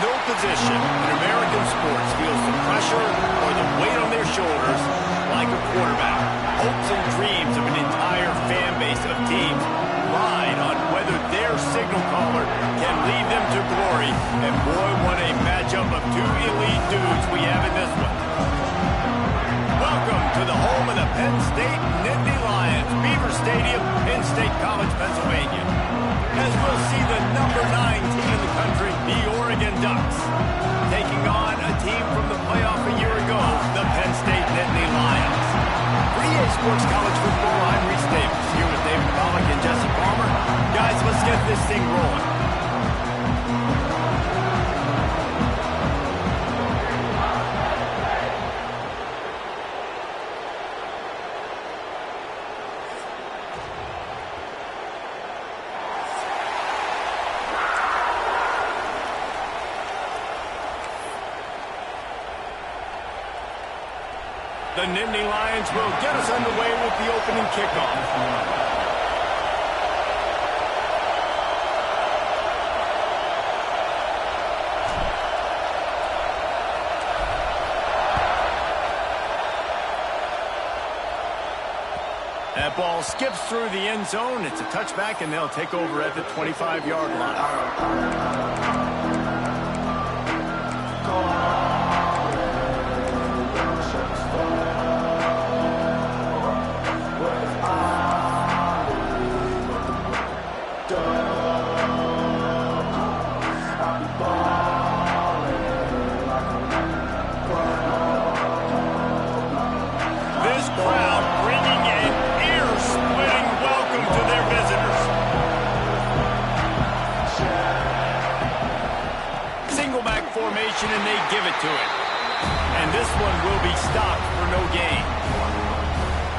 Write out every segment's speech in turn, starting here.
no position in American sports feels the pressure or the weight on their shoulders like a quarterback. Hopes and dreams of an entire fan base of teams ride on whether their signal caller can lead them to glory. And boy, what a matchup of two elite dudes we have in this one. Welcome to the home of the Penn State Nittany Lions, Beaver Stadium, Penn State College, Pennsylvania. As we'll see the number 9 team in the country, the Oregon Ducks, taking on a team from the playoff a year ago, the Penn State Nittany Lions. For EA Sports College Football, I'm Reese Davis, here with David Pollack and Jesse Palmer. Guys, let's get this thing rolling. The Nittany Lions will get us underway with the opening kickoff. That ball skips through the end zone. It's a touchback, and they'll take over at the 25-yard line. And they give it to it. And this one will be stopped for no gain.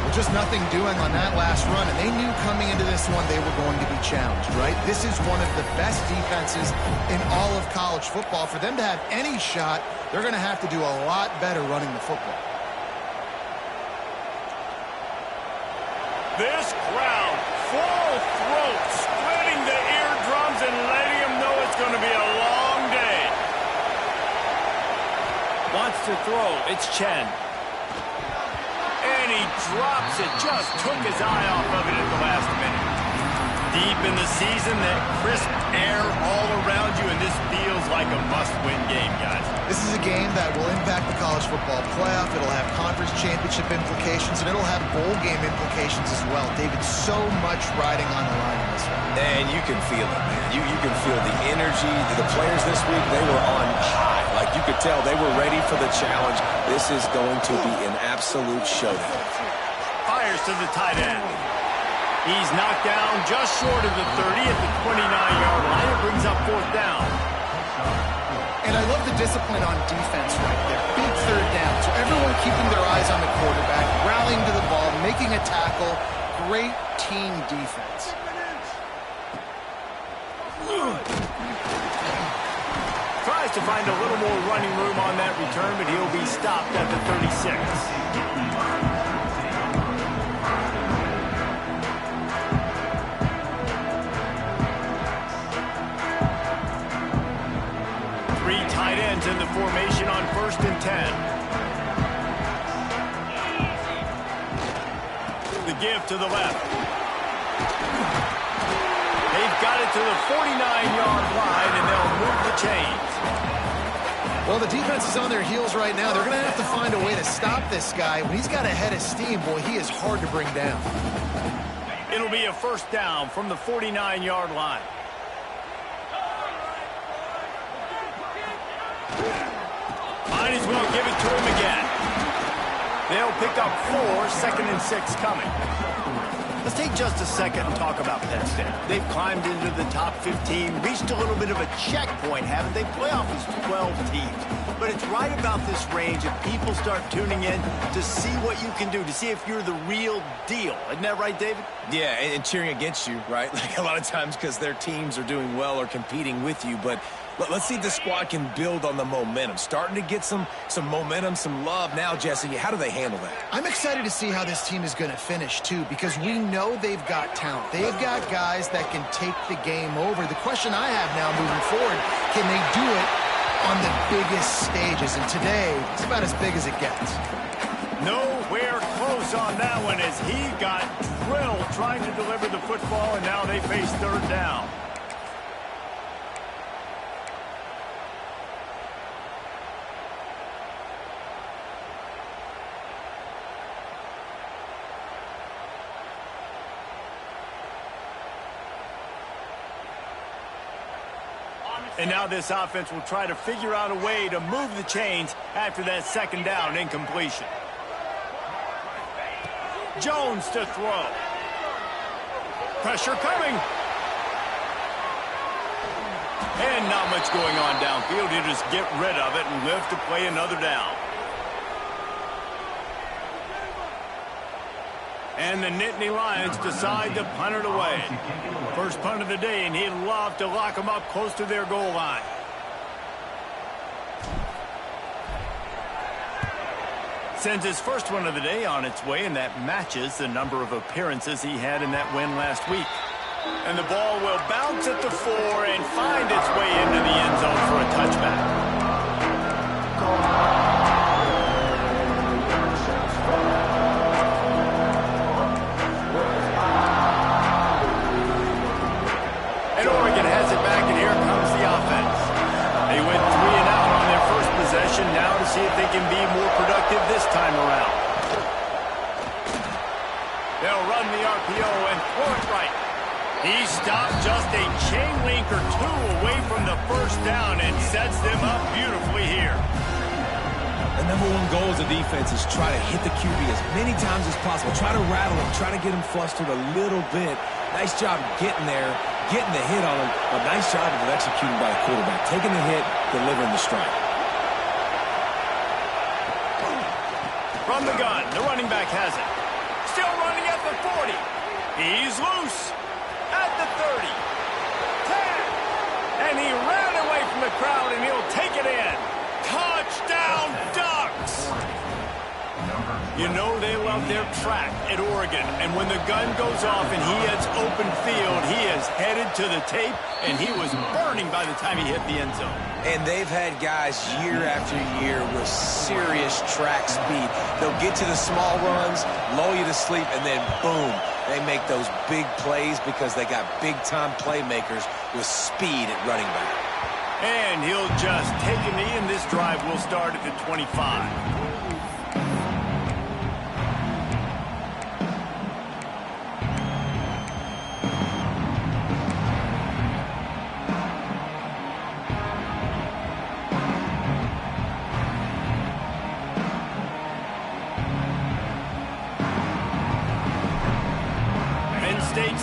Well, just nothing doing on that last run, and they knew coming into this one they were going to be challenged, right? This is one of the best defenses in all of college football. For them to have any shot, they're going to have to do a lot better running the football. This crowd, full throat, splitting the eardrums and letting them know it's going to be a long day. Wants to throw. It's Chen. And he drops it. Just took his eye off of it at the last minute. Deep in the season, that crisp air all around you, and this feels like a must-win game, guys. This is a game that will impact the college football playoff. It'll have conference championship implications, and it'll have bowl game implications as well. David, so much riding on the line in this one. And you can feel it, man. You can feel the energy. The players this week, they were on high. Like you could tell they were ready for the challenge. This is going to be an absolute showdown. Fires to the tight end. He's knocked down just short of the 30 at the 29-yard line. It brings up 4th down. And I love the discipline on defense right there. Big 3rd down. So everyone keeping their eyes on the quarterback, rallying to the ball, making a tackle. Great team defense. Tries to find a little more running room on that return, but he'll be stopped at the 36. Three tight ends in the formation on 1st and 10. The give to the left. They've got it to the 49-yard line, and they'll move the chains. Well, the defense is on their heels right now. They're going to have to find a way to stop this guy. When he's got a head of steam, boy, he is hard to bring down. It'll be a 1st down from the 49-yard line. Might as well give it to him again. They'll pick up 4, 2nd and 6 coming. Let's take just a second and talk about Penn State. They've climbed into the top 15, reached a little bit of a checkpoint, haven't they? Playoff is 12 teams. But it's right about this range if people start tuning in to see what you can do, to see if you're the real deal. Isn't that right, David? Yeah, and cheering against you, right? Like a lot of times because their teams are doing well or competing with you. But let's see if the squad can build on the momentum. Starting to get some momentum, some love. Now, Jesse, how do they handle that? I'm excited to see how this team is going to finish, too, because we know they've got talent. They've got guys that can take the game over. The question I have now moving forward, can they do it on the biggest stages, and today, it's about as big as it gets. Nowhere close on that one as he got drilled trying to deliver the football, and now they face third down. And now this offense will try to figure out a way to move the chains after that second down incompletion. Jones to throw. Pressure coming. And not much going on downfield. He'll just get rid of it and live to play another down. And the Nittany Lions decide to punt it away. First punt of the day, and he'd love to lock them up close to their goal line. Sends his first one of the day on its way, and that matches the number of appearances he had in that win last week. And the ball will bounce at the 4 and find its way into the end zone for a touchback. Now to see if they can be more productive this time around. They'll run the RPO and throw it right. He stopped just a chain link or two away from the first down and sets them up beautifully here. The number one goal as a defense is try to hit the QB as many times as possible. Try to rattle him, try to get him flustered a little bit. Nice job getting there, getting the hit on him, but nice job of executing by the quarterback. Taking the hit, delivering the strike. From the gun, the running back has it. Still running at the 40. He's loose. At the 30. 10. And he ran away from the crowd, and he'll take it in. Touchdown, Ducks! You know they love their track at Oregon, and when the gun goes off and he hits open field, he is headed to the tape, and he was burning by the time he hit the end zone. And they've had guys year after year with serious track speed. They'll get to the small runs, lull you to sleep, and then boom, they make those big plays because they got big-time playmakers with speed at running back. And he'll just take a knee, and this drive will start at the 25.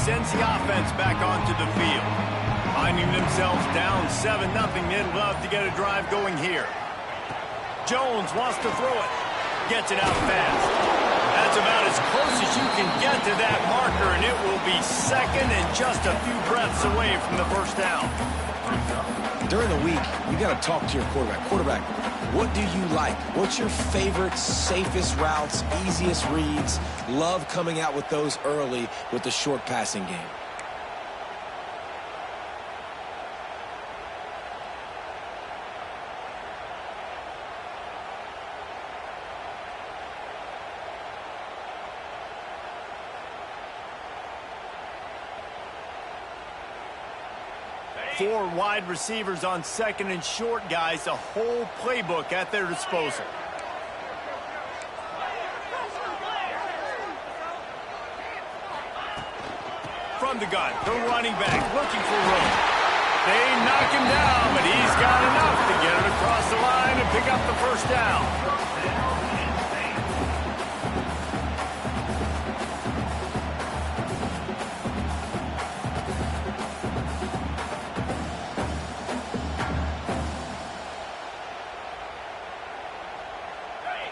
Sends the offense back onto the field. Finding themselves down 7-0, they'd love to get a drive going here. Jones wants to throw it. Gets it out fast. That's about as close as you can get to that marker, and it will be second and just a few breaths away from the first down. During the week, you got to talk to your quarterback. Quarterback, what do you like? What's your favorite, safest routes, easiest reads? Love coming out with those early with the short passing game. Four wide receivers on second and short, guys. A whole playbook at their disposal. From the gun, the running back looking for room. They knock him down, but he's got enough to get it across the line and pick up the first down.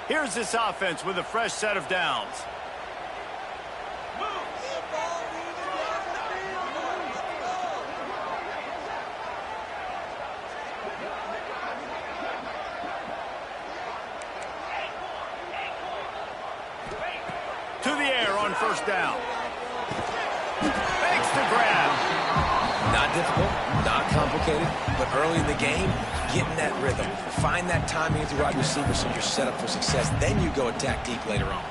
Here's this offense with a fresh set of downs. To the air on first down. Makes the grab. Not difficult, not complicated. complicated, but early in the game, get in that rhythm. Find that timing with your wide receiver so you're set up for success. Then you go attack deep later on.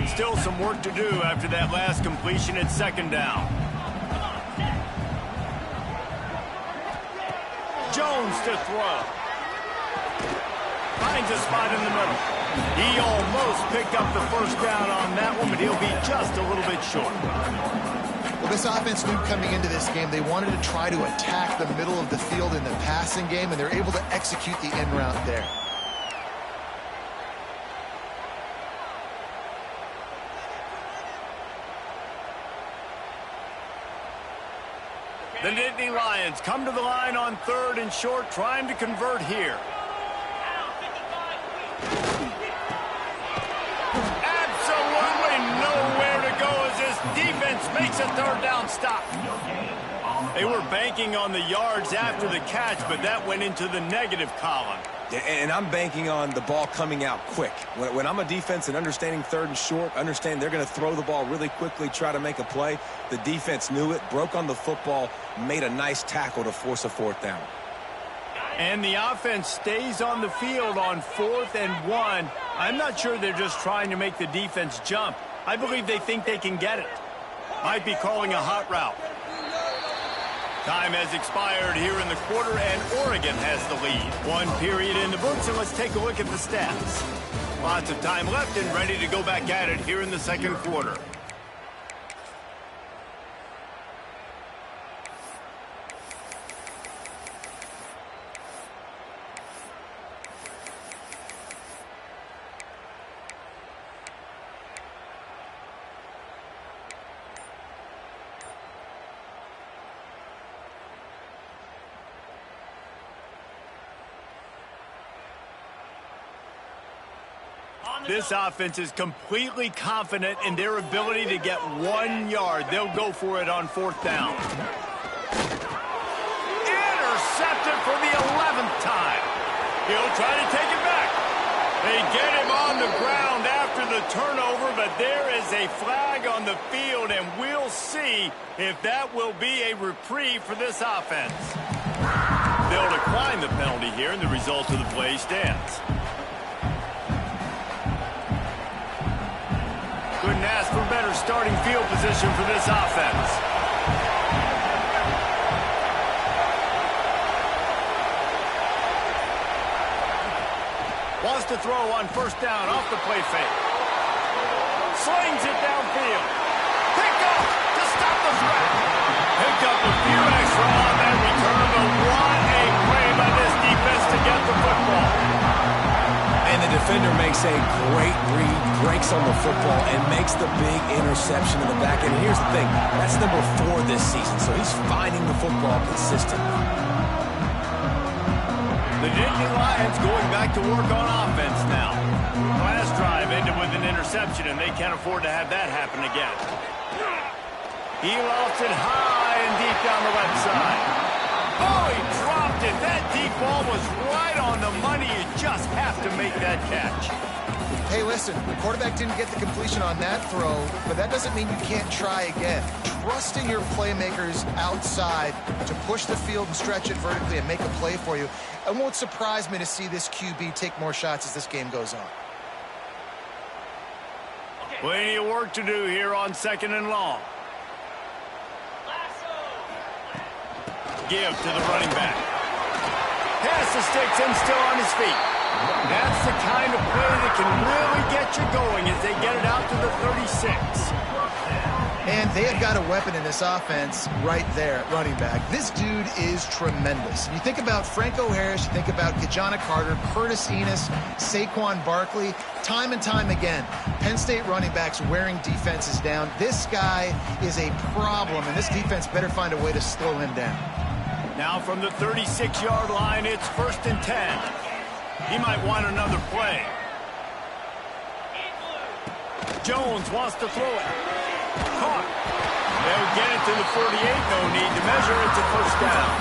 Still some work to do after that last completion at second down. Jones to throw. Finds a spot in the middle. He almost picked up the first down on that one, but he'll be just a little bit short. Well, this offense knew coming into this game they wanted to try to attack the middle of the field in the passing game, and they're able to execute the end route there. The Nittany Lions come to the line on 3rd and short, trying to convert here. Absolutely nowhere to go as this defense makes a 3rd down stop. They were banking on the yards after the catch, but that went into the negative column. And I'm banking on the ball coming out quick. When I'm a defense and understanding 3rd and short, understand they're going to throw the ball really quickly, try to make a play. The defense knew it, broke on the football, made a nice tackle to force a 4th down. And the offense stays on the field on 4th and 1. I'm not sure they're just trying to make the defense jump. I believe they think they can get it. Might be calling a hot route. Time has expired here in the quarter, and Oregon has the lead. 1 period in the books, and let's take a look at the stats. Lots of time left and ready to go back at it here in the second quarter. This offense is completely confident in their ability to get 1 yard. They'll go for it on 4th down. Intercepted for the 11th time. He'll try to take it back. They get him on the ground after the turnover, but there is a flag on the field, and we'll see if that will be a reprieve for this offense. They'll decline the penalty here, and the result of the play stands. Couldn't ask for better starting field position for this offense. Wants to throw on 1st down off the play fake. Slings it downfield. Pick up to stop the threat. Picked up a few extra on that return, but what a play by this defense to get the football. And the defender makes a great read, breaks on the football, and makes the big interception in the back end. Here's the thing, that's number 4 this season, so he's finding the football consistently. The Nittany Lions going back to work on offense now. Last drive ended with an interception, and they can't afford to have that happen again. He lofts it high and deep down the left side. Oh, he dropped it. That deep ball was right on the money. You just have to make that catch. Hey, listen, the quarterback didn't get the completion on that throw, but that doesn't mean you can't try again. Trusting your playmakers outside to push the field and stretch it vertically and make a play for you. It won't surprise me to see this QB take more shots as this game goes on. Plenty of work to do here on 2nd and long. Give to the running back. Pass the sticks and still on his feet. That's the kind of play that can really get you going as they get it out to the 36. And they have got a weapon in this offense right there at running back. This dude is tremendous. You think about Franco Harris, you think about Kajana Carter, Curtis Enis, Saquon Barkley, time and time again, Penn State running backs wearing defenses down. This guy is a problem, and this defense better find a way to slow him down. Now from the 36-yard line, it's 1st and 10. He might want another play. Jones wants to throw it. Caught. They'll get it to the 48. No need to measure. It's a 1st down.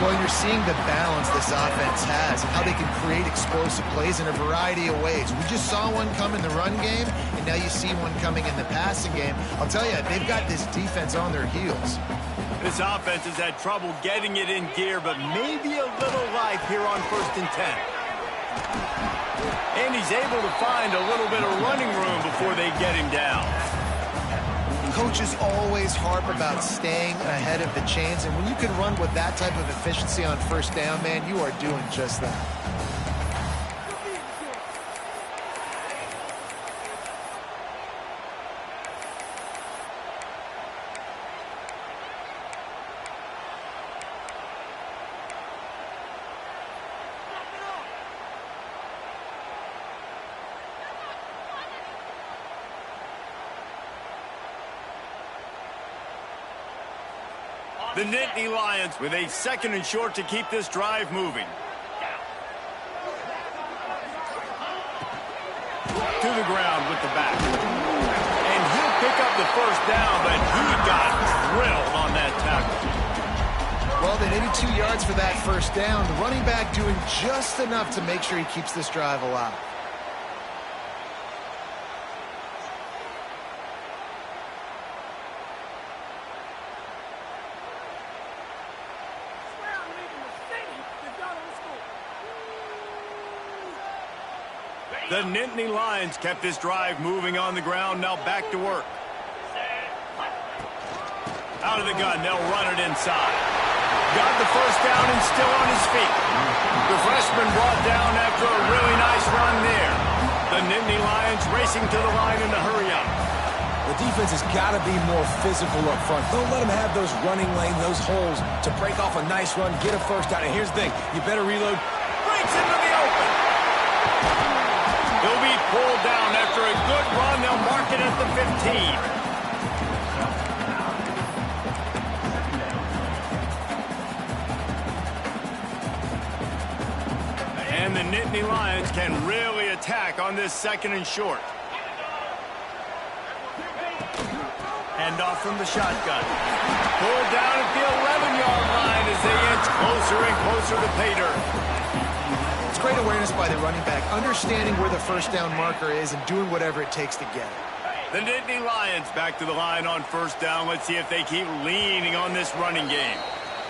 Well, you're seeing the balance this offense has and how they can create explosive plays in a variety of ways. We just saw one come in the run game, and now you see one coming in the passing game. I'll tell you, they've got this defense on their heels. This offense has had trouble getting it in gear, but maybe a little life here on 1st and 10. And he's able to find a little bit of running room before they get him down. Coaches always harp about staying ahead of the chains, and when you can run with that type of efficiency on 1st down, man, you are doing just that. The Nittany Lions with a 2nd and short to keep this drive moving. To the ground with the back. And he'll pick up the 1st down, but he got drilled on that tackle. Well, they needed 2 yards for that 1st down. The running back doing just enough to make sure he keeps this drive alive. The Nittany Lions kept this drive moving on the ground. Now back to work. Out of the gun, they'll run it inside. Got the 1st down and still on his feet. The freshman brought down after a really nice run there. The Nittany Lions racing to the line in a hurry up. The defense has got to be more physical up front. Don't let them have those running lanes, those holes to break off a nice run, get a 1st down. And here's the thing, you better reload. Breaks into the open. He'll be pulled down after a good run. They'll mark it at the 15. And the Nittany Lions can really attack on this 2nd and short. Hand off from the shotgun. Pulled down at the 11-yard line as they inch closer and closer to pay dirt. Great awareness by the running back, understanding where the 1st down marker is and doing whatever it takes to get it. The Nittany Lions back to the line on 1st down. Let's see if they keep leaning on this running game.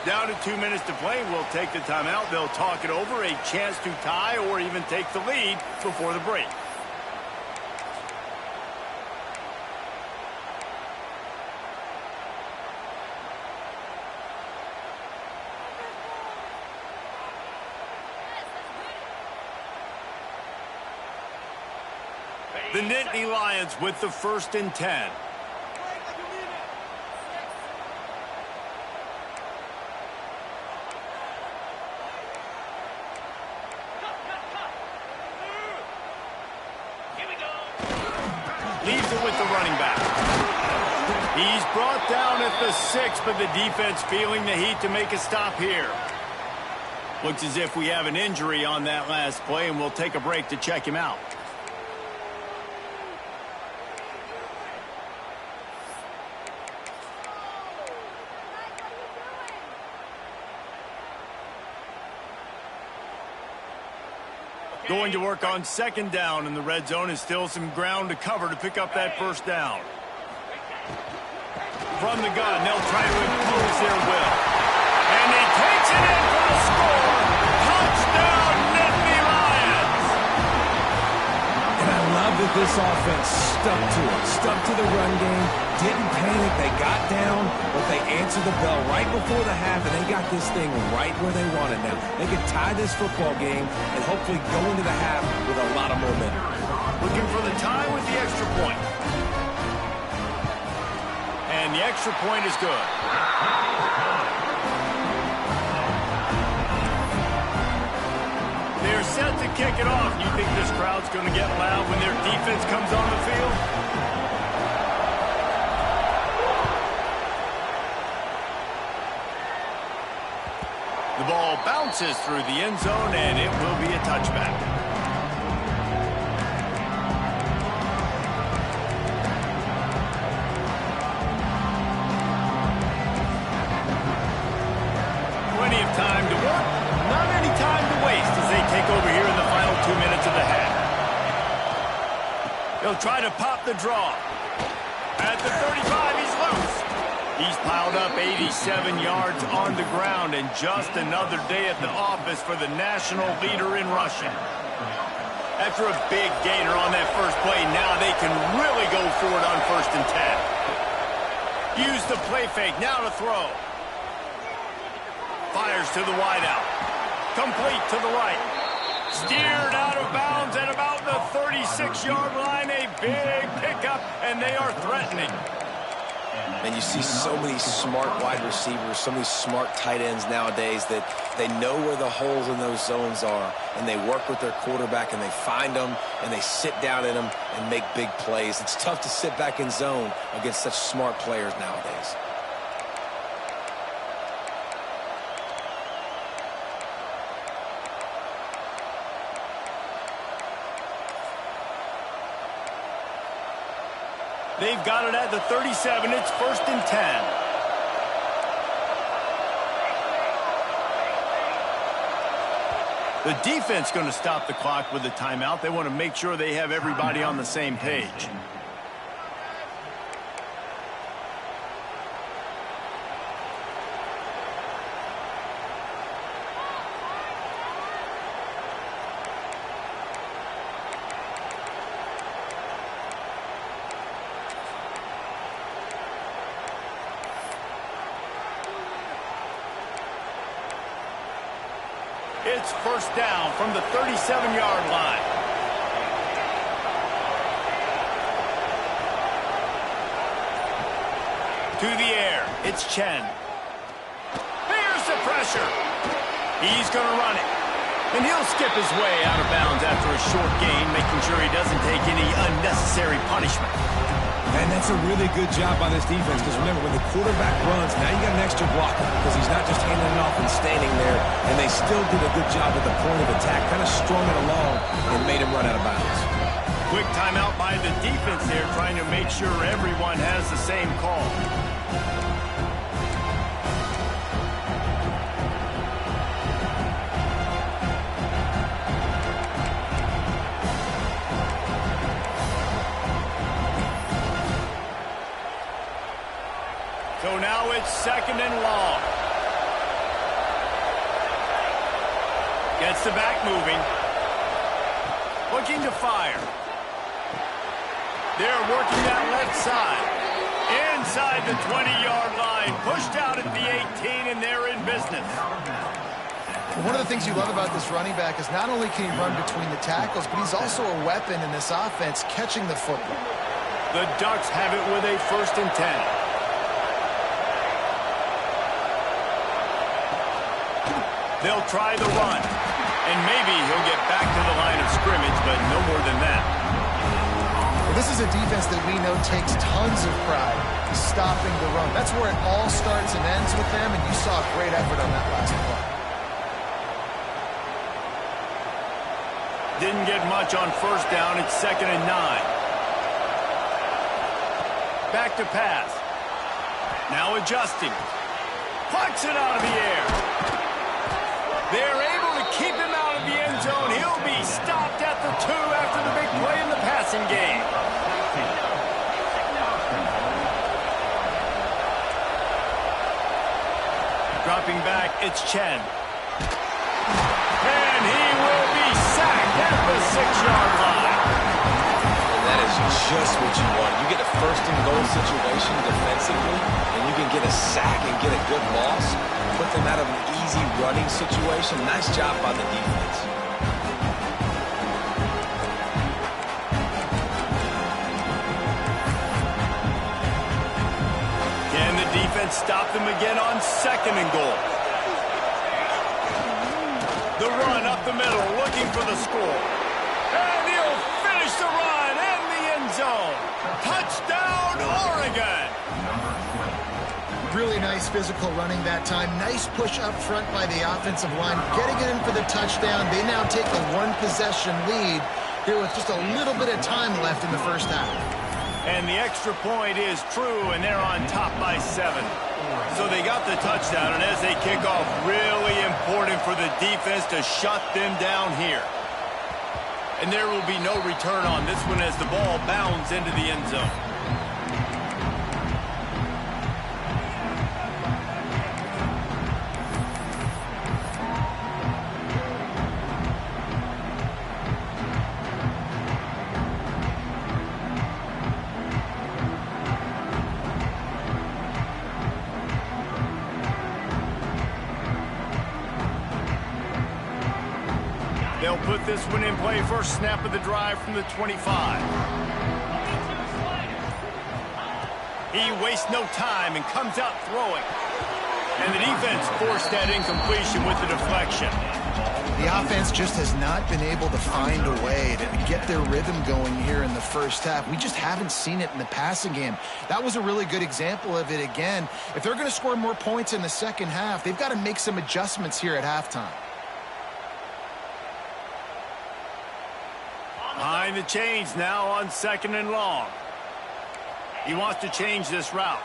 Down to 2 minutes to play. We'll take the timeout. They'll talk it over. A chance to tie or even take the lead before the break. The Nittany Lions with the 1st and 10. Leaves it with the running back. He's brought down at the 6, but the defense feeling the heat to make a stop here. Looks as if we have an injury on that last play, and we'll take a break to check him out. Going to work on 2nd down, and the red zone is still some ground to cover to pick up that 1st down. From the gun, they'll try to impose their will. And he takes it in for the score. Touchdown, Nittany Lions! And I love that this offense stuck to it, stuck to the run game, didn't panic, they got down, but they answered the bell right before the half, and they got this thing right where they wanted now. They could tie this football game and hopefully go into the half with a lot of momentum. Looking for the tie with the extra point. And the extra point is good. They're set to kick it off. You think this crowd's going to get loud when their defense comes on the field? The ball bounces through the end zone, and it will be a touchback. of time to work, not any time to waste as they take over here in the final 2 minutes of the half. He'll try to pop the draw. At the 35, he's loose. He's piled up 87 yards on the ground, and just another day at the office for the national leader in rushing. After a big gainer on that first play, now they can really go for it on 1st and 10. Use the play fake, now to throw. Fires to the wideout. Complete to the right. Steered out of bounds at about the 36-yard line. A big pickup, and they are threatening. And you see so many smart wide receivers, so many smart tight ends nowadays that they know where the holes in those zones are, and they work with their quarterback, and they find them, and they sit down in them and make big plays. It's tough to sit back in zone against such smart players nowadays. They've got it at the 37. It's 1st and 10. The defense going to stop the clock with a timeout. They want to make sure they have everybody on the same page. It's 1st down from the 37-yard line. To the air, it's Chen. Here's the pressure. He's going to run it. And he'll skip his way out of bounds after a short gain, making sure he doesn't take any unnecessary punishment. And that's a really good job by this defense, because remember, when the quarterback runs, now you got an extra blocker, because he's not just handing it off and standing there, and they still did a good job at the point of attack, kind of strung it along and made him run out of bounds. Quick timeout by the defense there, trying to make sure everyone has the same call. So now it's 2nd and long. Gets the back moving. Looking to fire. They're working that left side. Inside the 20-yard line. Pushed out at the 18, and they're in business. One of the things you love about this running back is not only can he run between the tackles, but he's also a weapon in this offense catching the football. The Ducks have it with a 1st and 10. They'll try the run, and maybe he'll get back to the line of scrimmage, but no more than that. Well, this is a defense that we know takes tons of pride in stopping the run. That's where it all starts and ends with them, and you saw a great effort on that last play. Didn't get much on 1st down. It's 2nd and 9. Back to pass. Now adjusting. Plucks it out of the air. They're able to keep him out of the end zone. He'll be stopped at the 2 after the big play in the passing game. Dropping back, it's Chen. And he will be sacked at the 6-yard line. And that is just what you want. You get a 1st and goal situation defensively, and you can get a sack and get a good loss. Put them out of an easy running situation. Nice job by the defense. Can the defense stop them again on 2nd and goal? The run up the middle, looking for the score. And he'll finish the run in the end zone. Touchdown, Oregon! Really nice physical running that time. Nice push up front by the offensive line. Getting it in for the touchdown. They now take a 1-possession lead here with just a little bit of time left in the 1st half. And the extra point is true, and they're on top by 7. So they got the touchdown, and as they kick off, really for the defense to shut them down here. And there will be no return on this one as the ball bounds into the end zone. They'll put this one in play. First snap of the drive from the 25. He wastes no time and comes out throwing. And the defense forced that incompletion with the deflection. The offense just has not been able to find a way to get their rhythm going here in the first half. We just haven't seen it in the passing game. That was a really good example of it again. If they're going to score more points in the second half, they've got to make some adjustments here at halftime. Behind the chains now on 2nd and long. He wants to change this route.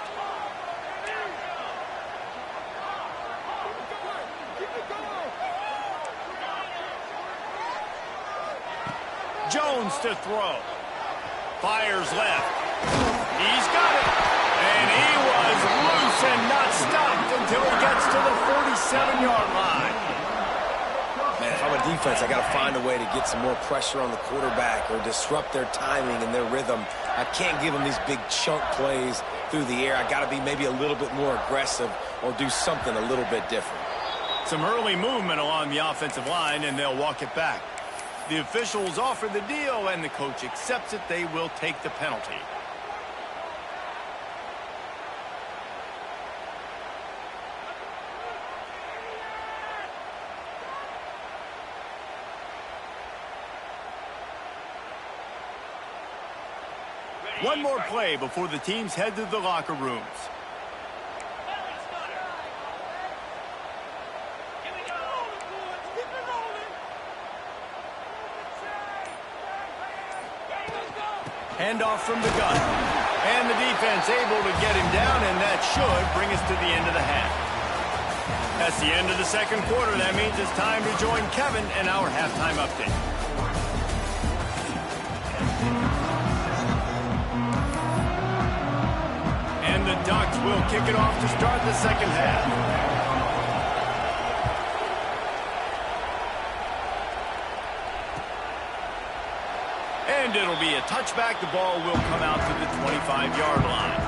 Jones to throw. Fires left. He's got it. And he was loose and not stopped until he gets to the 47-yard line. Man, if I'm a defense, I got to find a way to get some more pressure on the quarterback or disrupt their timing and their rhythm. I can't give them these big chunk plays through the air. I got to be maybe a little bit more aggressive or do something a little bit different. Some early movement along the offensive line, and they'll walk it back. The officials offer the deal, and the coach accepts it. They will take the penalty. One more play before the teams head to the locker rooms. Handoff from the gun. And the defense able to get him down, and that should bring us to the end of the half. That's the end of the second quarter. That means it's time to join Kevin in our halftime update. And the Ducks will kick it off to start the second half. And it'll be a touchback. The ball will come out to the 25-yard line.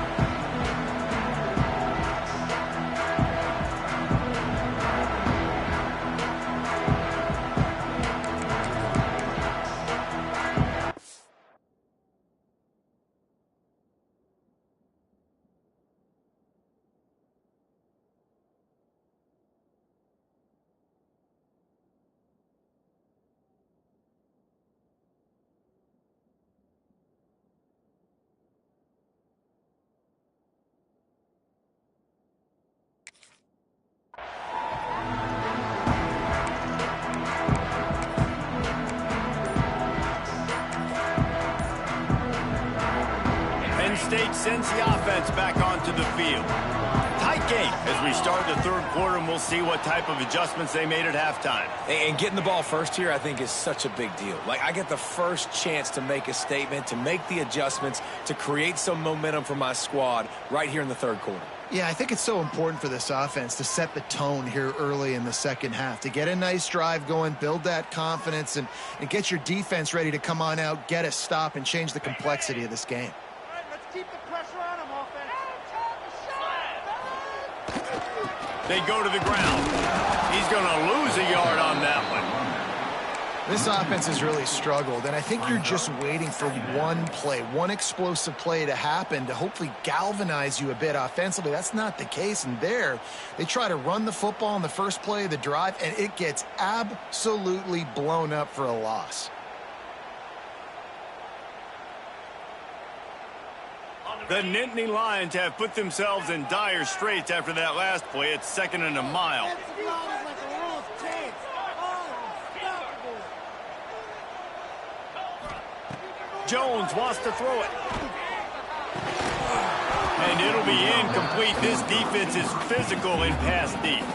State sends the offense back onto the field. Tight game as we start the third quarter, and we'll see what type of adjustments they made at halftime. And getting the ball first here, I think, is such a big deal. Like, I get the first chance to make a statement, to make the adjustments, to create some momentum for my squad right here in the third quarter. Yeah, I think it's so important for this offense to set the tone here early in the second half, to get a nice drive going, build that confidence, and get your defense ready to come on out, get a stop, and change the complexity of this game. Keep the pressure on him, offense. They go to the ground. He's going to lose a yard on that one. This offense has really struggled, and I think you're just waiting for one play, one explosive play to happen to hopefully galvanize you a bit offensively. That's not the case, and there they try to run the football in the first play of the drive, and it gets absolutely blown up for a loss. The Nittany Lions have put themselves in dire straits after that last play. It's 2nd and a mile. Jones wants to throw it. And it'll be incomplete. This defense is physical in pass deep.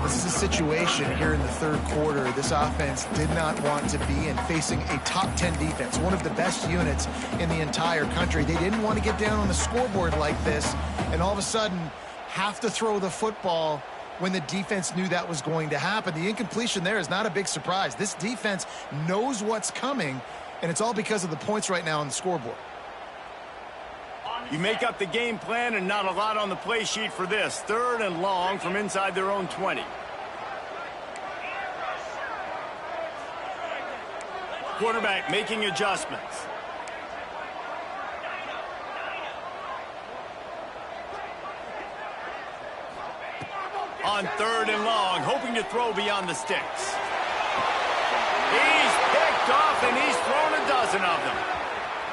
This is a situation here in the third quarter this offense did not want to be in, facing a top 10 defense, one of the best units in the entire country. They didn't want to get down on the scoreboard like this and all of a sudden have to throw the football when the defense knew that was going to happen. The incompletion there is not a big surprise. This defense knows what's coming, and it's all because of the points right now on the scoreboard. You make up the game plan and not a lot on the play sheet for this. 3rd and long from inside their own 20. Quarterback making adjustments. On 3rd and long, hoping to throw beyond the sticks. He's picked off and he's thrown a dozen of them.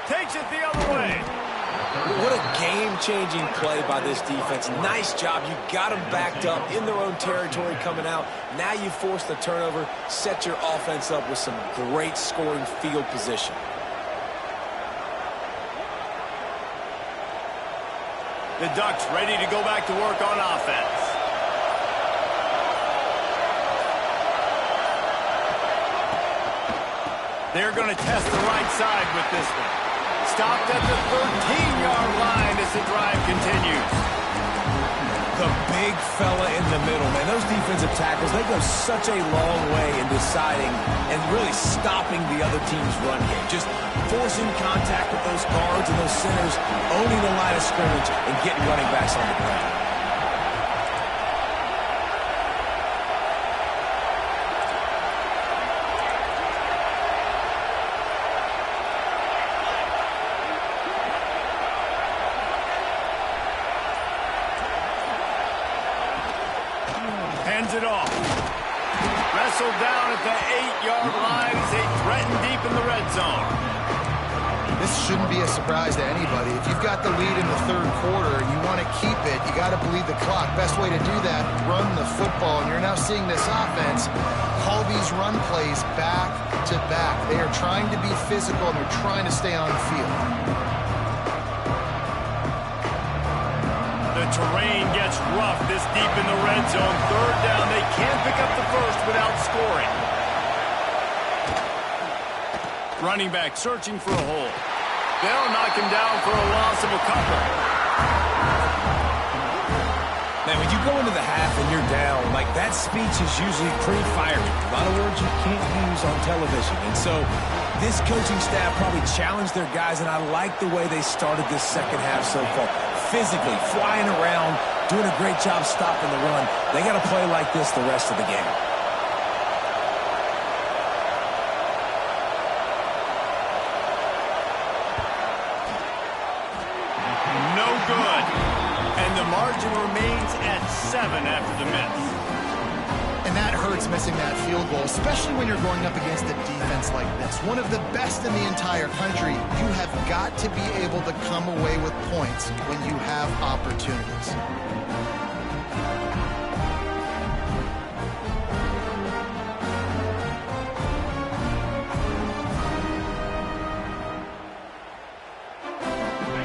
Takes it the other way. What a game-changing play by this defense. Nice job. You got them backed up in their own territory coming out. Now you force the turnover, set your offense up with some great scoring field position. The Ducks ready to go back to work on offense. They're going to test the right side with this one. Stopped at the 13-yard line as the drive continues. The big fella in the middle, man. Those defensive tackles, they go such a long way in deciding and really stopping the other team's run game. Just forcing contact with those guards and those centers, owning the line of scrimmage, and getting running backs on the ground. Hands it off. Wrestled down at the 8-yard line as they threaten deep in the red zone. This shouldn't be a surprise to anybody. If you've got the lead in the third quarter and you want to keep it, you got to bleed the clock. Best way to do that, run the football. And you're now seeing this offense call these run plays back to back. They are trying to be physical and they're trying to stay on the field. The terrain gets rough this deep in the red zone. 3rd down. They can't pick up the first without scoring. Running back searching for a hole. They'll knock him down for a loss of a couple. Man, when you go into the half and you're down, like that speech is usually pretty fiery. A lot of words you can't use on television. And so this coaching staff probably challenged their guys, and I like the way they started this second half so far. Physically, flying around, doing a great job stopping the run. They got to play like this the rest of the game. No good. And the margin remains at 7 after the miss. And that hurts missing that field goal, especially when you're going up against a defense like this. One of the best in the entire country. You have got to be able to come away with points when you have opportunities.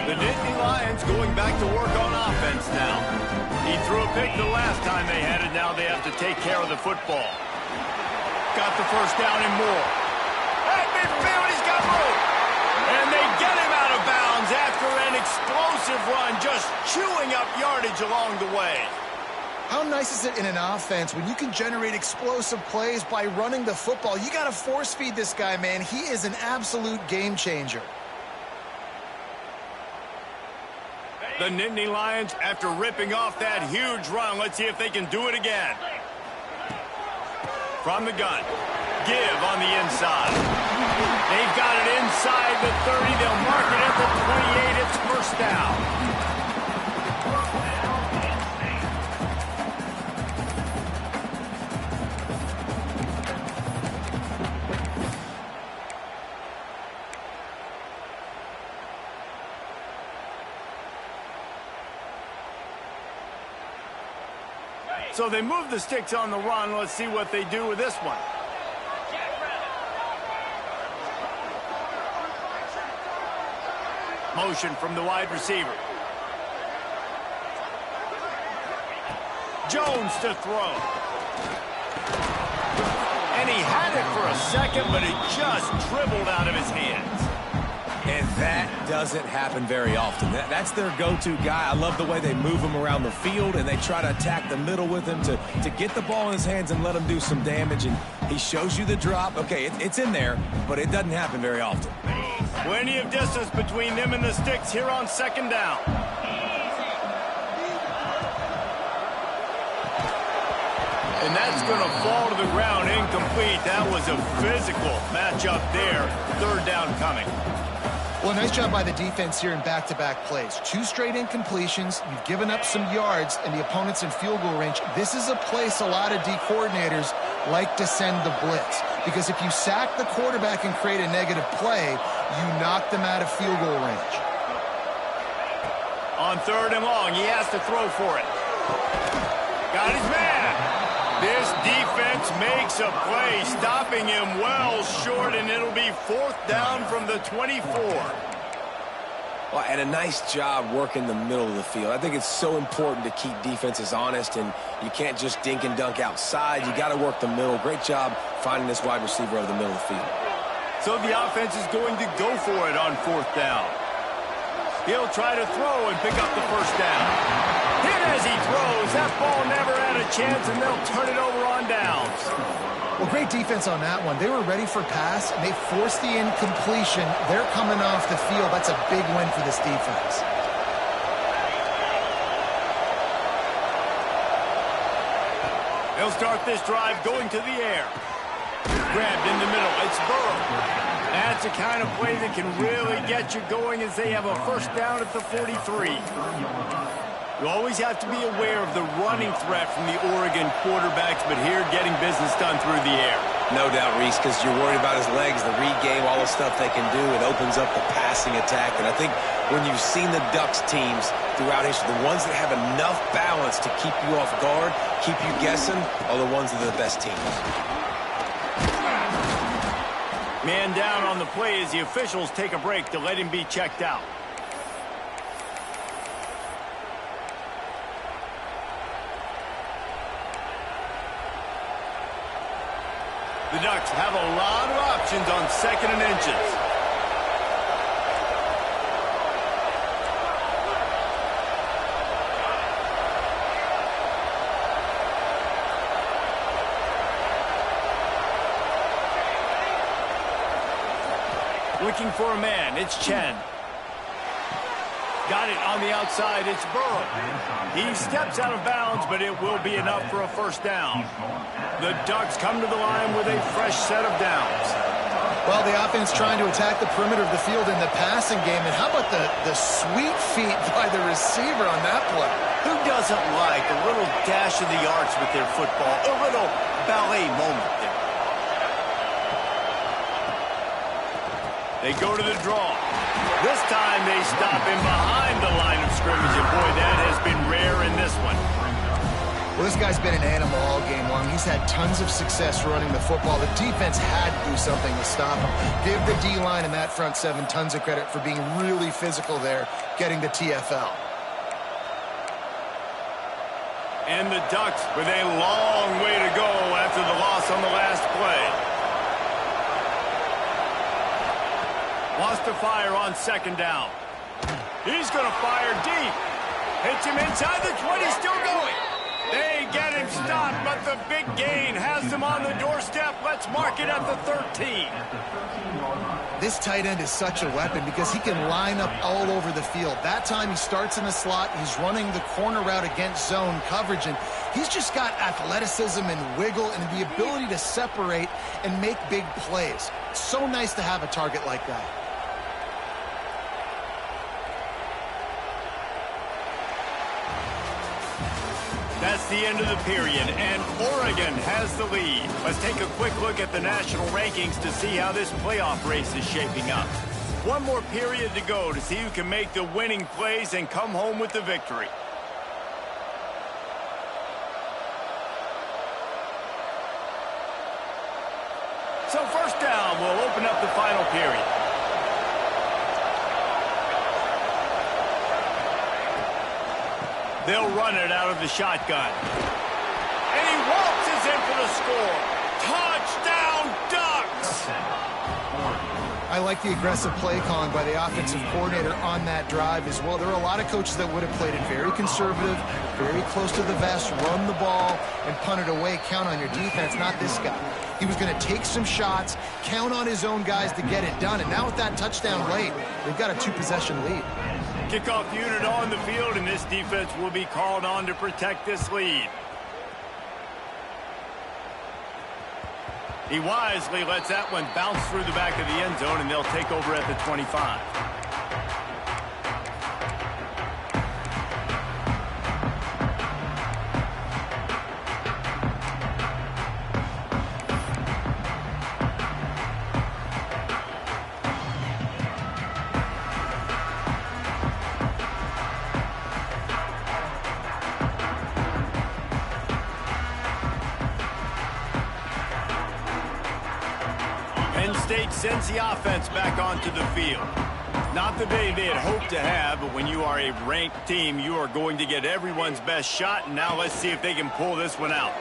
The Nittany Lions going back to work on offense now. He threw a pick the last time they had it. Now they have to take care of the football. Got the first down and more. At midfield, he's got room. And they get him out of bounds after an explosive run, just chewing up yardage along the way. How nice is it in an offense when you can generate explosive plays by running the football? You got to force feed this guy, man. He is an absolute game changer. The Nittany Lions, after ripping off that huge run, let's see if they can do it again. From the gun, give on the inside. They've got it inside the 30. They'll mark it at the 28. It's first down. So they move the sticks on the run. Let's see what they do with this one. Motion from the wide receiver. Jones to throw. And he had it for a second, but it just dribbled out of his hands. And that doesn't happen very often. That's their go-to guy. I love the way they move him around the field, and they try to attack the middle with him to get the ball in his hands and let him do some damage. And he shows you the drop. Okay, it's in there, but it doesn't happen very often. Plenty of distance between them and the sticks here on second down. And that's going to fall to the ground incomplete. That was a physical matchup there. Third down coming. Well, nice job by the defense here in back-to-back plays. 2 straight incompletions. You've given up some yards, and the opponent's in field goal range. This is a place a lot of D coordinators like to send the blitz, because if you sack the quarterback and create a negative play, you knock them out of field goal range. On third and long, he has to throw for it. Got his man. This defense makes a play, stopping him well short, and it'll be fourth down from the 24. Well, and a nice job working the middle of the field. I think it's so important to keep defenses honest, and you can't just dink and dunk outside. You got to work the middle. Great job finding this wide receiver over the middle of the field. So the offense is going to go for it on fourth down. He'll try to throw and pick up the first down. Hit as he throws. That ball never had a chance, and they'll turn it over on downs. Well, great defense on that one. They were ready for pass, and they forced the incompletion. They're coming off the field. That's a big win for this defense. They'll start this drive going to the air. Grabbed in the middle. It's Burrow. That's the kind of play that can really get you going as they have a first down at the 43. You always have to be aware of the running threat from the Oregon quarterbacks, but here getting business done through the air. No doubt, Reese, because you're worried about his legs, the read game, all the stuff they can do. It opens up the passing attack. And I think when you've seen the Ducks teams throughout history, the ones that have enough balance to keep you off guard, keep you guessing, are the ones that are the best teams. Man down on the play as the officials take a break to let him be checked out. The Ducks have a lot of options on second and inches. Looking for a man, it's Chen. Got it on the outside, it's Burrow. He steps out of bounds, but it will be enough for a first down. The Ducks come to the line with a fresh set of downs. Well, the offense trying to attack the perimeter of the field in the passing game. And how about the sweet feet by the receiver on that play? Who doesn't like a little dash of the arts with their football? A little ballet moment there. They go to the draw. This time they stop him behind the line of scrimmage, and boy, that has been rare in this one. Well, this guy's been an animal all game long. He's had tons of success running the football. The defense had to do something to stop him. Give the D-line and that front seven tons of credit for being really physical there, getting the TFL. And the Ducks with a long way to go after the loss on the last play. Wants to fire on second down. He's going to fire deep. Hits him inside the 20, still going. They get him stopped, but the big gain has them on the doorstep. Let's mark it at the 13. This tight end is such a weapon because he can line up all over the field. That time he starts in the slot. He's running the corner route against zone coverage, and he's just got athleticism and wiggle and the ability to separate and make big plays. It's so nice to have a target like that. That's the end of the period, and Oregon has the lead. Let's take a quick look at the national rankings to see how this playoff race is shaping up. One more period to go to see who can make the winning plays and come home with the victory. So first down will open up the final period. They'll run it out of the shotgun. And he waltzes in for the score. Touchdown, Ducks! I like the aggressive play calling by the offensive coordinator on that drive as well. There are a lot of coaches that would have played it very conservative, very close to the vest, run the ball, and punt it away. Count on your defense, not this guy. He was going to take some shots, count on his own guys to get it done. And now with that touchdown late, they've got a 2-possession lead. Kickoff unit on the field, and this defense will be called on to protect this lead. He wisely lets that one bounce through the back of the end zone, and they'll take over at the 25. Penn State sends the offense back onto the field. Not the day they had hoped to have, but when you are a ranked team, you are going to get everyone's best shot, and now let's see if they can pull this one out.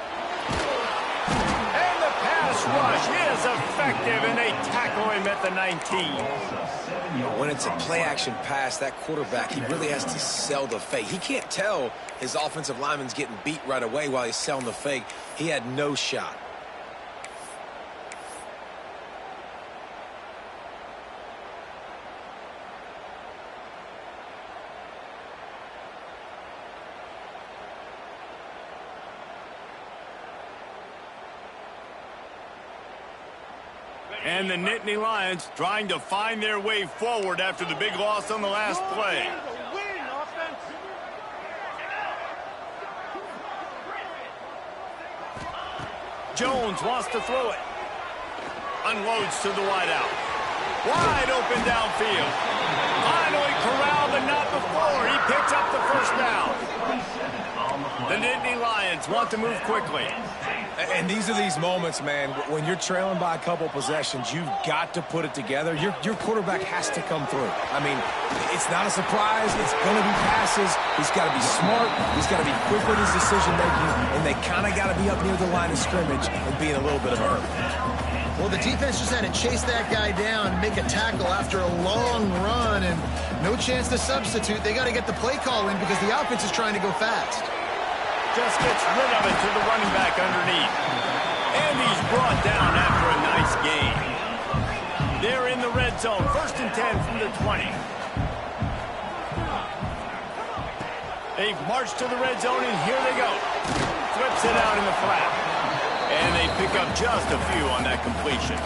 And the pass rush is effective, and they tackle him at the 19. When it's a play-action pass, that quarterback, he really has to sell the fake. He can't tell his offensive lineman's getting beat right away while he's selling the fake. He had no shot. And the Nittany Lions trying to find their way forward after the big loss on the last play. Jones wants to throw it. Unloads to the wideout. Wide open downfield. Finally corralled, but not before. He picks up the first down. The Nittany Lions want to move quickly. And these are these moments, man, when you're trailing by a couple possessions, you've got to put it together. Your quarterback has to come through. I mean, it's not a surprise. It's going to be passes. He's got to be smart. He's got to be quick with his decision-making, and they kind of got to be up near the line of scrimmage and be in a little bit of a hurry. Well, the defense just had to chase that guy down, make a tackle after a long run, and no chance to substitute. They got to get the play call in because the offense is trying to go fast. Just gets rid of it to the running back underneath. And he's brought down after a nice gain. They're in the red zone. 1st and 10 from the 20. They've marched to the red zone, and here they go. Flips it out in the flat. And they pick up just a few on that completion.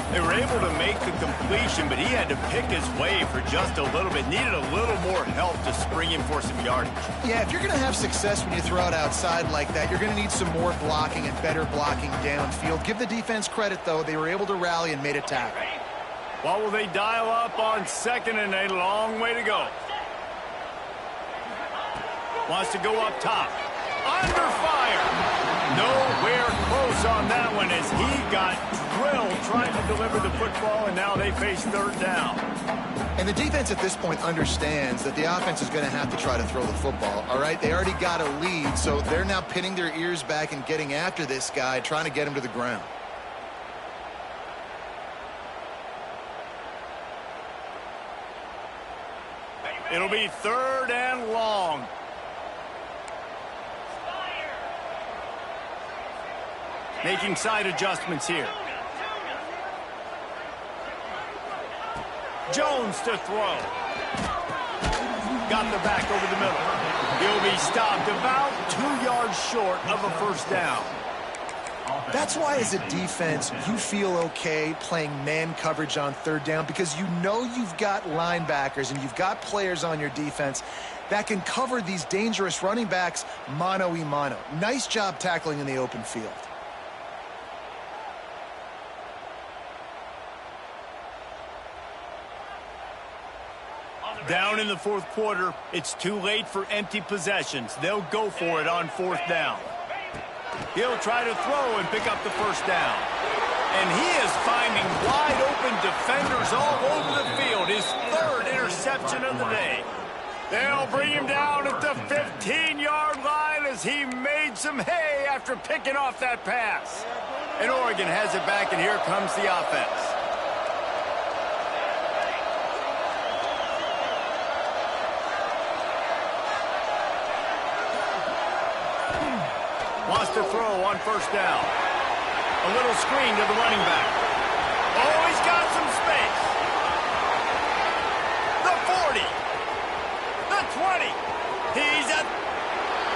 They were able to make the completion, but he had to pick his way for just a little bit. Needed a little more help to spring him for some yardage. Yeah, if you're going to have success when you throw it outside like that, you're going to need some more blocking and better blocking downfield. Give the defense credit, though. They were able to rally and made a tackle. What will they dial up on 2nd and a long way to go? Wants to go up top. Under fire. Nowhere close on that one as he got drilled trying to deliver the football, and now they face 3rd down. And the defense at this point understands that the offense is going to have to try to throw the football, all right? They already got a lead, so they're now pinning their ears back and getting after this guy, trying to get him to the ground. It'll be 3rd and long. Making side adjustments here. Jones to throw. Got the back over the middle. He'll be stopped about 2 yards short of a 1st down. That's why as a defense, you feel okay playing man coverage on 3rd down because you know you've got linebackers and you've got players on your defense that can cover these dangerous running backs mano-a-mano. Nice job tackling in the open field. Down in the 4th quarter, it's too late for empty possessions. They'll go for it on 4th down. He'll try to throw and pick up the 1st down. And he is finding wide open defenders all over the field. His 3rd interception of the day. They'll bring him down at the 15-yard line, as he made some hay after picking off that pass. And Oregon has it back, and here comes the offense. Wants to throw on first down. A little screen to the running back. Oh, he's got some space. The 40. The 20. He's a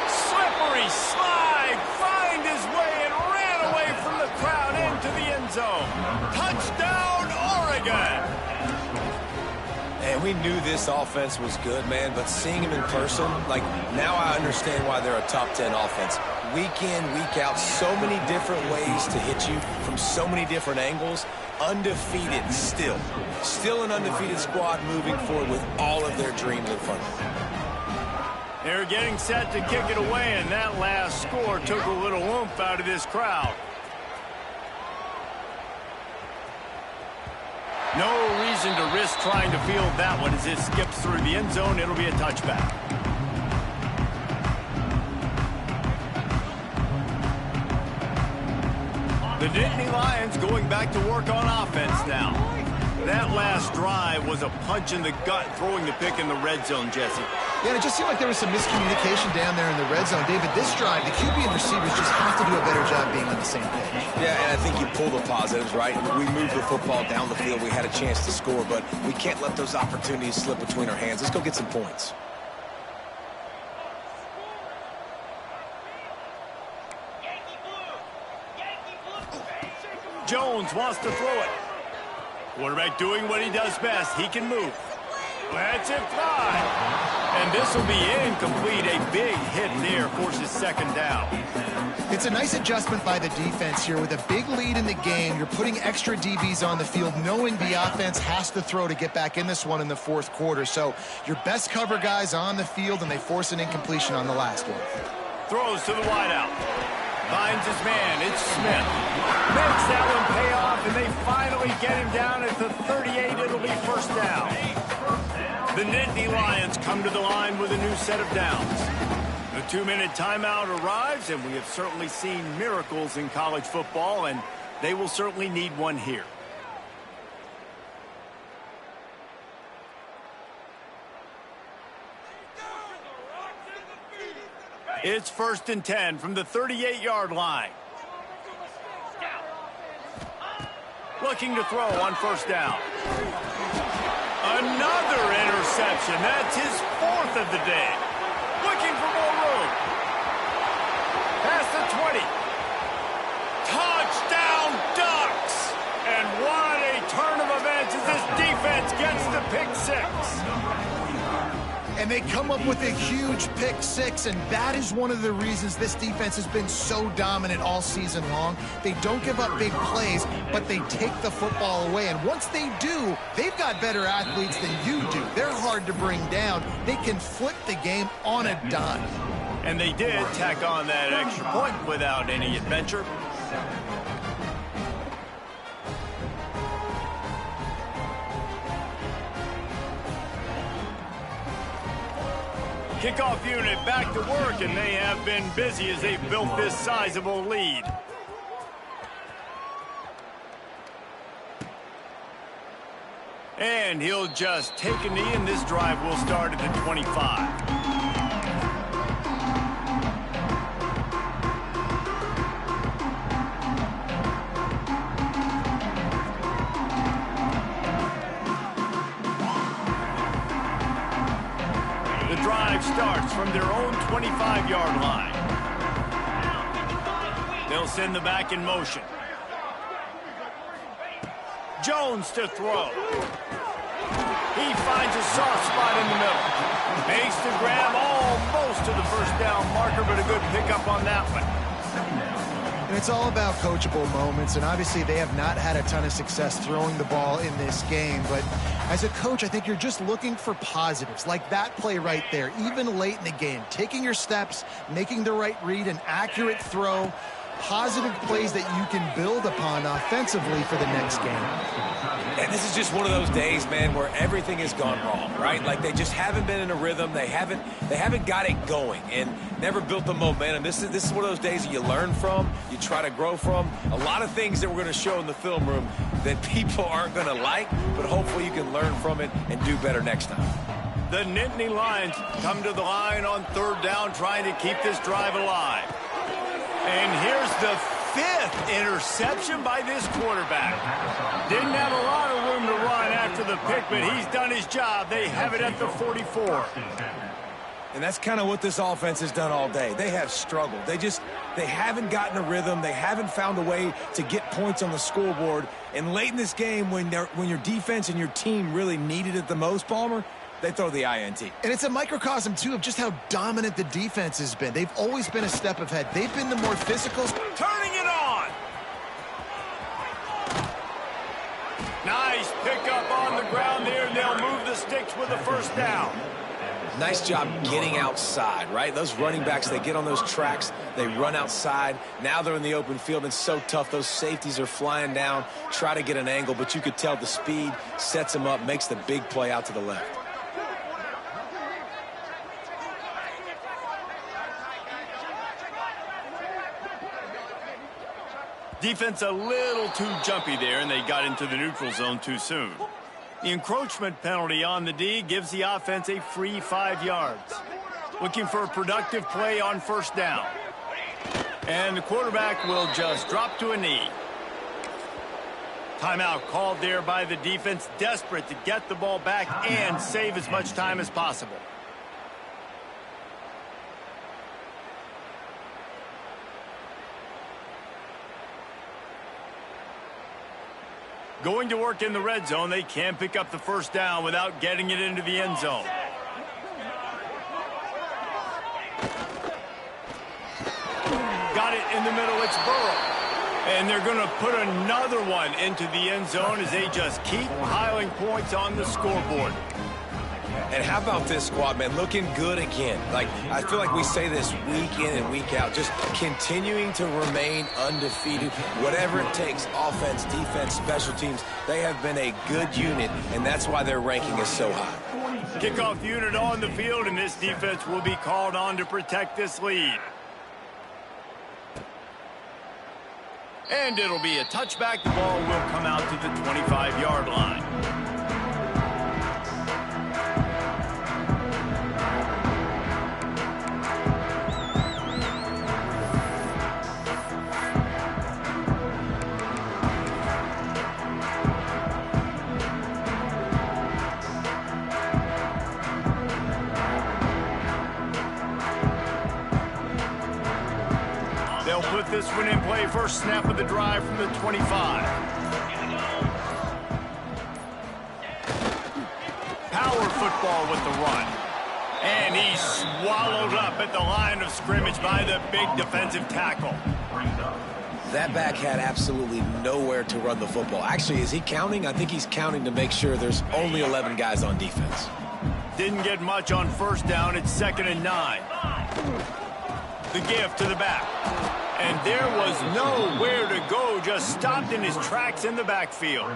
slippery slide. Find his way and ran away from the crowd into the end zone. Touchdown, Oregon. And we knew this offense was good, man, but seeing him in person, like, now I understand why they're a top 10 offense. Week in, week out, so many different ways to hit you from so many different angles. Undefeated still. Still an undefeated squad moving forward with all of their dreams in front of them. They're getting set to kick it away, and that last score took a little oomph out of this crowd. No reason to risk trying to field that one as it skips through the end zone. It'll be a touchback. The Nittany Lions going back to work on offense now. That last drive was a punch in the gut, throwing the pick in the red zone, Jesse. Yeah, and it just seemed like there was some miscommunication down there in the red zone. David, this drive, the QB and receivers just have to do a better job being on the same page. Yeah, and I think you pull the positives, right? We moved the football down the field. We had a chance to score, but we can't let those opportunities slip between our hands. Let's go get some points. Jones wants to throw it. Quarterback doing what he does best. He can move. Lets it fly. And this will be incomplete. A big hit there forces second down. It's a nice adjustment by the defense here. With a big lead in the game, you're putting extra DBs on the field, knowing the offense has to throw to get back in this one in the fourth quarter. So your best cover guys on the field, and they force an incompletion on the last one. Throws to the wideout. Finds his man. It's Smith. Makes that one pay off, and they finally get him down at the 38. It'll be first down. The Nittany Lions come to the line with a new set of downs. The 2-minute timeout arrives, and we have certainly seen miracles in college football, and they will certainly need one here. It's 1st and 10 from the 38-yard line. Looking to throw on first down. Another interception. That's his 4th of the day. Looking for more room. Past the 20. Touchdown, Ducks! And what a turn of events as this defense gets the pick six. And they come up with a huge pick six, and that is one of the reasons this defense has been so dominant all season long. They don't give up big plays, but they take the football away. And once they do, they've got better athletes than you do. They're hard to bring down. They can flip the game on a dime. And they did tack on that extra point without any adventure. Kickoff unit back to work, and they have been busy as they've built this sizable lead. And he'll just take a knee, and this drive will start at the 25. Starts from their own 25-yard line. They'll send the back in motion. Jones to throw. He finds a soft spot in the middle. Makes the grab almost to the first down marker, but a good pickup on that one. And it's all about coachable moments, and obviously they have not had a ton of success throwing the ball in this game, but as a coach, I think you're just looking for positives, like that play right there, even late in the game, taking your steps, making the right read, an accurate throw. positive plays that you can build upon offensively for the next game. And this is just one of those days, man, where everything has gone wrong, right? Like they just haven't been in a rhythm. They haven't got it going and never built the momentum. This is one of those days that you learn from, you try to grow from. A lot of things that we're going to show in the film room that people aren't going to like, but hopefully you can learn from it and do better next time. The Nittany Lions come to the line on third down, trying to keep this drive alive. And here's the 5th interception by this quarterback. Didn't have a lot of room to run after the pick, but he's done his job. They have it at the 44. And that's kind of what this offense has done all day. They have struggled. They haven't gotten a rhythm. They haven't found a way to get points on the scoreboard. And late in this game, when your defense and your team really needed it the most, Palmer, they throw the INT. And it's a microcosm, too, of just how dominant the defense has been. They've always been a step ahead. They've been the more physical. Turning it on. Nice pickup on the ground there, and they'll move the sticks with a first down. Nice job getting outside, right? Those running backs, they get on those tracks, they run outside. Now they're in the open field, and it's so tough. Those safeties are flying down, try to get an angle, but you could tell the speed sets them up, makes the big play out to the left. Defense a little too jumpy there, and they got into the neutral zone too soon. The encroachment penalty on the D gives the offense a free 5 yards. Looking for a productive play on first down. And the quarterback will just drop to a knee. Timeout called there by the defense, desperate to get the ball back and save as much time as possible. Going to work in the red zone, they can't pick up the first down without getting it into the end zone. Got it in the middle, it's Burrow. And they're going to put another one into the end zone as they just keep piling points on the scoreboard. And how about this squad, man? Looking good again. Like, I feel like we say this week in and week out, just continuing to remain undefeated. Whatever it takes, offense, defense, special teams, they have been a good unit, and that's why their ranking is so high. Kickoff unit on the field, and this defense will be called on to protect this lead. And it'll be a touchback. The ball will come out to the 25-yard line. They'll put this one in play. First snap of the drive from the 25. Power football with the run. And he's swallowed up at the line of scrimmage by the big defensive tackle. That back had absolutely nowhere to run the football. Actually, is he counting? I think he's counting to make sure there's only 11 guys on defense. Didn't get much on first down. It's 2nd and 9. The give to the back. And there was nowhere to go, just stopped in his tracks in the backfield.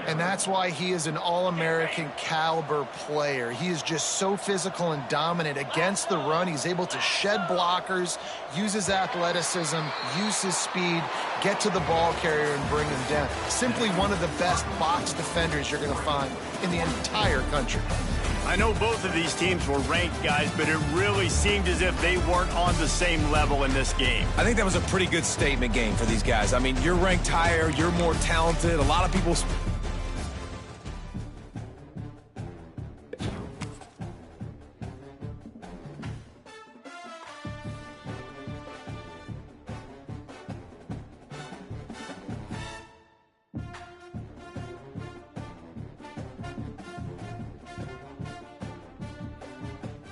And that's why he is an All-American caliber player. He is just so physical and dominant against the run. He's able to shed blockers, use his athleticism, use his speed, get to the ball carrier and bring him down. Simply one of the best box defenders you're going to find in the entire country. I know both of these teams were ranked, guys, but it really seemed as if they weren't on the same level in this game. I think that was a pretty good statement game for these guys. I mean, you're ranked higher, you're more talented. A lot of people